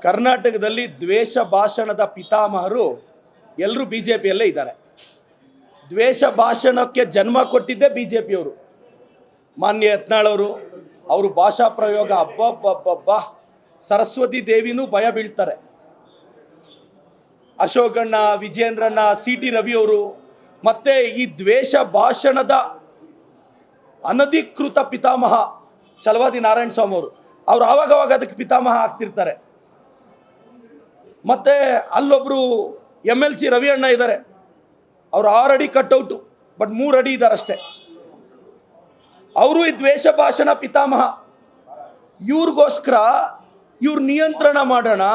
ಕರ್ನಾಟಕದಲ್ಲಿ ದ್ವೇಷ ಭಾಷಣದ ಪಿತಾಮಹರು ಎಲ್ಲರೂ ಬಿ ಜೆ ಪಿಯಲ್ಲೇ ಇದ್ದಾರೆ. ದ್ವೇಷ ಭಾಷಣಕ್ಕೆ ಜನ್ಮ ಕೊಟ್ಟಿದ್ದೇ ಬಿ ಜೆ ಪಿಯವರು. ಮಾನ್ಯ ಯತ್ನಾಳವರು ಅವರು ಭಾಷಾ ಪ್ರಯೋಗ ಅಬ್ಬಬ್ಬಬ್ಬ, ಸರಸ್ವತಿ ದೇವಿನೂ ಭಯ ಬೀಳ್ತಾರೆ. ಅಶೋಕಣ್ಣ, ವಿಜೇಂದ್ರಣ್ಣ, ಸಿ ಟಿ ರವಿಯವರು, ಮತ್ತು ಈ ದ್ವೇಷ ಭಾಷಣದ ಅನಧಿಕೃತ ಪಿತಾಮಹ ಛಲವಾದಿ ನಾರಾಯಣ ಸ್ವಾಮಿ ಅವರು ಆವಾಗವಾಗ ಅದಕ್ಕೆ ಪಿತಾಮಹ ಆಗ್ತಿರ್ತಾರೆ. ಮತ್ತು ಅಲ್ಲೊಬ್ಬರು MLC ರವಿ ಅಣ್ಣ ಇದ್ದಾರೆ, ಅವರು 6 ಅಡಿ ಕಟ್ಔಟು, ಬಟ್ 3 ಅಡಿ ಇದ್ದಾರೆ ಅಷ್ಟೇ. ಅವರು ಈ ದ್ವೇಷ ಭಾಷಣ ಪಿತಾಮಹ. ಇವ್ರಿಗೋಸ್ಕರ ಇವ್ರು ನಿಯಂತ್ರಣ ಮಾಡೋಣ,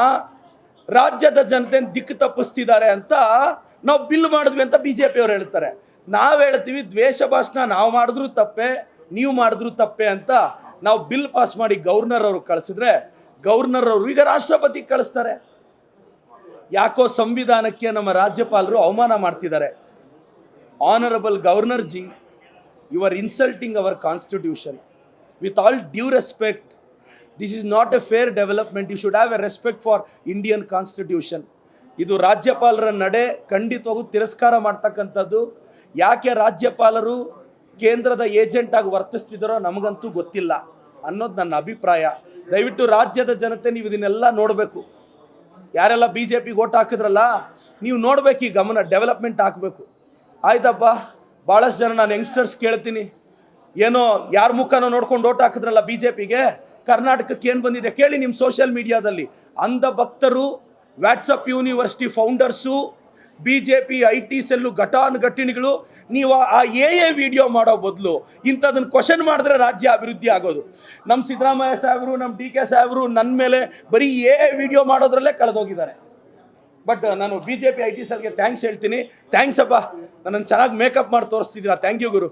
ರಾಜ್ಯದ ಜನತೆ ದಿಕ್ಕು ತಪ್ಪಿಸ್ತಿದ್ದಾರೆ ಅಂತ ನಾವು ಬಿಲ್ ಮಾಡಿದ್ವಿ ಅಂತ ಬಿ ಜೆ ಪಿಯವ್ರು ಹೇಳ್ತಾರೆ. ನಾವು ಹೇಳ್ತೀವಿ ದ್ವೇಷ ಭಾಷಣ ನಾವು ಮಾಡಿದ್ರೂ ತಪ್ಪೆ, ನೀವು ಮಾಡಿದ್ರೂ ತಪ್ಪೆ ಅಂತ ನಾವು ಬಿಲ್ ಪಾಸ್ ಮಾಡಿ ಗವರ್ನರ್ ಅವರು ಕಳಿಸಿದ್ರೆ, ಗವರ್ನರ್ ಅವರು ಈಗ ರಾಷ್ಟ್ರಪತಿ ಕಳಿಸ್ತಾರೆ. ಯಾಕೋ ಸಂವಿಧಾನಕ್ಕೆ ನಮ್ಮ ರಾಜ್ಯಪಾಲರು ಅವಮಾನ ಮಾಡ್ತಿದ್ದಾರೆ. Honourable governor ji, you are insulting our constitution. With all due respect, this is not a fair development. You should have a respect for Indian constitution. ಇದು ರಾಜ್ಯಪಾಲರ ನಡೆ ಖಂಡಿತವಾಗೂ ತಿರಸ್ಕಾರ ಮಾಡ್ತಕ್ಕಂಥದ್ದು. ಯಾಕೆ ರಾಜ್ಯಪಾಲರು ಕೇಂದ್ರದ ಏಜೆಂಟ್ ಆಗಿ ವರ್ತಿಸ್ತಿದ್ದಾರೋ ನಮಗಂತೂ ಗೊತ್ತಿಲ್ಲ ಅನ್ನೋದು ನನ್ನ ಅಭಿಪ್ರಾಯ. ದಯವಿಟ್ಟು ರಾಜ್ಯದ ಜನತೆ ನೀವು ಇದನ್ನೆಲ್ಲ ನೋಡಬೇಕು. ಯಾರೆಲ್ಲ ಬಿ ಜೆ ಪಿಗೆ ಓಟ್ ಹಾಕಿದ್ರಲ್ಲ, ನೀವು ನೋಡಬೇಕು, ಈ ಗಮನ ಡೆವಲಪ್ಮೆಂಟ್ ಹಾಕಬೇಕು. ಆಯ್ತಪ್ಪ, ಭಾಳಷ್ಟು ಜನ ನಾನು ಯಂಗ್ಸ್ಟರ್ಸ್ ಕೇಳ್ತೀನಿ, ಏನೋ ಯಾರ ಮುಖನೋ ನೋಡ್ಕೊಂಡು ಓಟ್ ಹಾಕಿದ್ರಲ್ಲ ಬಿ ಜೆ ಪಿಗೆ, ಕರ್ನಾಟಕಕ್ಕೆ ಏನು ಬಂದಿದೆ ಕೇಳಿ ನಿಮ್ಮ ಸೋಷಿಯಲ್ ಮೀಡಿಯಾದಲ್ಲಿ. ಅಂಧ ಭಕ್ತರು, WhatsApp university founders, B J P IT cell ಘಟಾನುಘಟಿಣಿಗಳು, ನೀವು ಆ ವಿಡಿಯೋ ಮಾಡೋ ಬದಲು ಇಂಥದನ್ನು ಕ್ವಶನ್ ಮಾಡಿದ್ರೆ ರಾಜ್ಯ ಅಭಿವೃದ್ಧಿ ಆಗೋದು. ನಮ್ಮ ಸಿದ್ದರಾಮಯ್ಯ ಸಾಹೇಬರು, ನಮ್ಮ DK ಸಾಹೇಬರು ನನ್ನ ಮೇಲೆ ಬರೀ ವಿಡಿಯೋ ಮಾಡೋದ್ರಲ್ಲೇ ಕಳೆದೋಗಿದ್ದಾರೆ. ಬಟ್ ನಾನು BJP IT ಸೆಲ್ಗೆ ಥ್ಯಾಂಕ್ಸ್ ಹೇಳ್ತೀನಿ. ಥ್ಯಾಂಕ್ಸ್ ಅಪ್ಪ, ನನ್ನನ್ನು ಚೆನ್ನಾಗಿ ಮೇಕಪ್ ಮಾಡಿ ತೋರಿಸ್ತಿದ್ದೀರಾ. Thank you Guru.